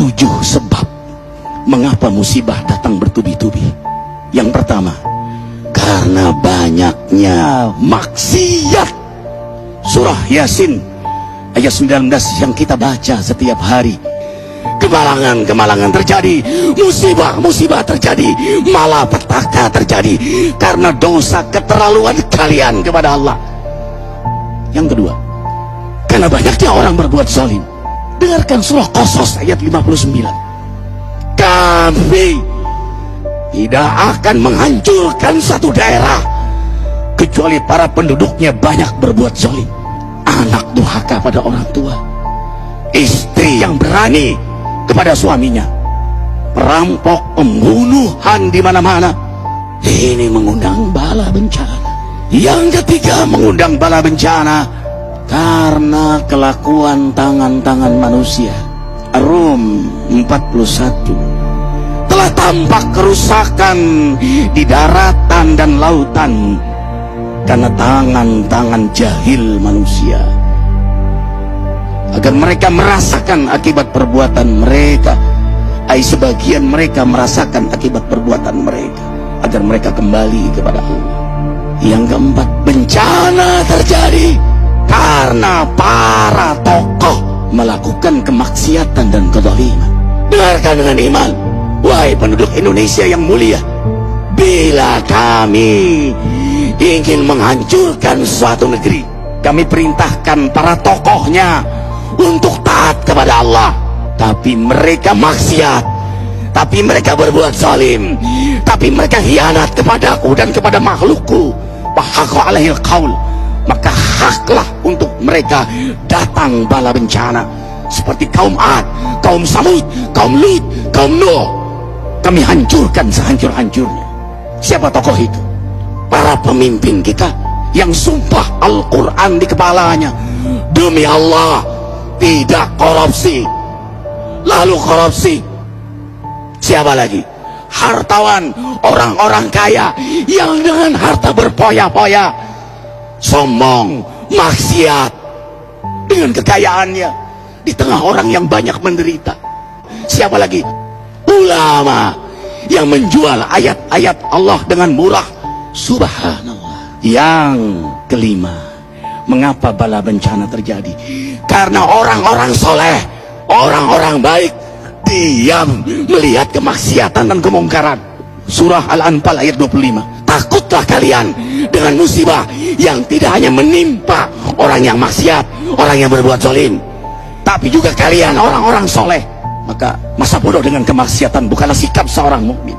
7 sebab mengapa musibah datang bertubi-tubi. Yang pertama, karena banyaknya maksiat. Surah Yasin ayat 19 yang kita baca setiap hari. Kemalangan terjadi, musibah terjadi, malapetaka terjadi karena dosa keterlaluan kalian kepada Allah. Yang kedua, karena banyaknya orang berbuat zalim. Dengarkan surah Qasas ayat 59. Kami tidak akan menghancurkan satu daerah kecuali para penduduknya banyak berbuat zalim. Anak durhaka pada orang tua, istri yang berani kepada suaminya, perampok, pembunuhan di mana-mana. Ini mengundang bala bencana. Yang ketiga, mengundang bala bencana karena kelakuan tangan-tangan manusia. Rum 41. Telah tampak kerusakan di daratan dan lautan karena tangan-tangan jahil manusia, agar mereka merasakan akibat perbuatan mereka. Sebagian mereka merasakan akibat perbuatan mereka, agar mereka kembali kepada Allah. Yang keempat, bencana terjadi karena para tokoh melakukan kemaksiatan dan kezaliman. Dengarkan dengan iman, wahai penduduk Indonesia yang mulia, bila kami ingin menghancurkan suatu negeri, kami perintahkan para tokohnya untuk taat kepada Allah, tapi mereka maksiat, tapi mereka berbuat zalim, tapi mereka khianat kepadaku dan kepada makhlukku. Fahaqa alaihil qaul, maka haklah untuk mereka datang bala bencana seperti kaum Ad, kaum Samud, kaum Lut, kaum Nuh. Kami hancurkan sehancur-hancurnya. Siapa tokoh itu? Para pemimpin kita yang sumpah Al-Quran di kepalanya, demi Allah tidak korupsi. Lalu korupsi. Siapa lagi? Hartawan, orang-orang kaya yang dengan harta berpoya-poya, sombong, maksiat dengan kekayaannya di tengah orang yang banyak menderita. Siapa lagi? Ulama yang menjual ayat-ayat Allah dengan murah. Subhanallah. Yang kelima, mengapa bala bencana terjadi? Karena orang-orang soleh, orang-orang baik diam melihat kemaksiatan dan kemungkaran. Surah Al-Anfal ayat 25. Takutlah kalian dengan musibah yang tidak hanya menimpa orang yang maksiat, orang yang berbuat zalim, tapi juga kalian orang-orang soleh. Maka masa bodoh dengan kemaksiatan bukanlah sikap seorang mukmin.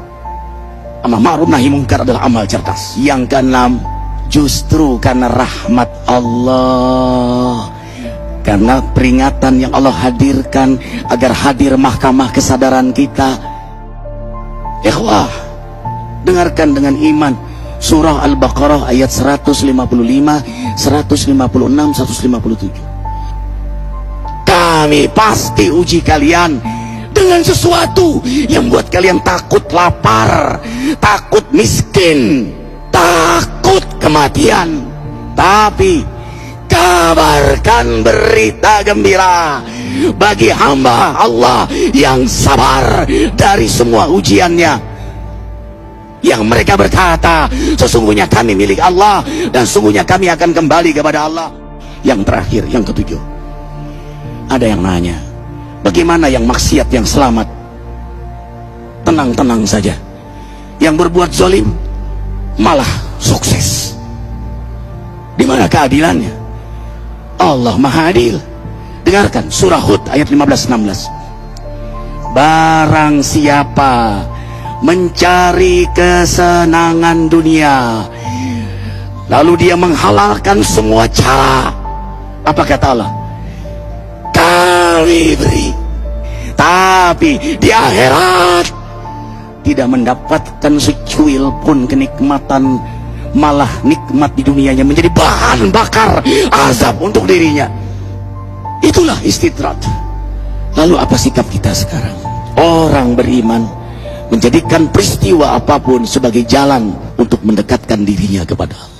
Amar ma'ruf nahi mungkar adalah amal cerdas. Yang keenam, justru karena rahmat Allah, karena peringatan yang Allah hadirkan agar hadir mahkamah kesadaran kita. Ikhwah, dengarkan dengan iman surah Al-Baqarah ayat 155, 156, 157. Kami pasti uji kalian dengan sesuatu yang buat kalian takut lapar, takut miskin, takut kematian. Tapi kabarkan berita gembira bagi hamba Allah yang sabar dari semua ujiannya, yang mereka berkata, sesungguhnya kami milik Allah dan sesungguhnya kami akan kembali kepada Allah. Yang terakhir, yang ketujuh, ada yang nanya, bagaimana yang maksiat yang selamat? Tenang-tenang saja. Yang berbuat zalim malah sukses. Di mana keadilannya? Allah Maha Adil. Dengarkan surah Hud ayat 15-16. Barang siapa mencari kesenangan dunia, lalu dia menghalalkan semua cara, apa kata Allah? Kami beri, tapi di akhirat tidak mendapatkan secuil pun kenikmatan, malah nikmat di dunianya menjadi bahan bakar azab untuk dirinya. Itulah istidrat. Lalu apa sikap kita sekarang? Orang beriman menjadikan peristiwa apapun sebagai jalan untuk mendekatkan dirinya kepada Allah.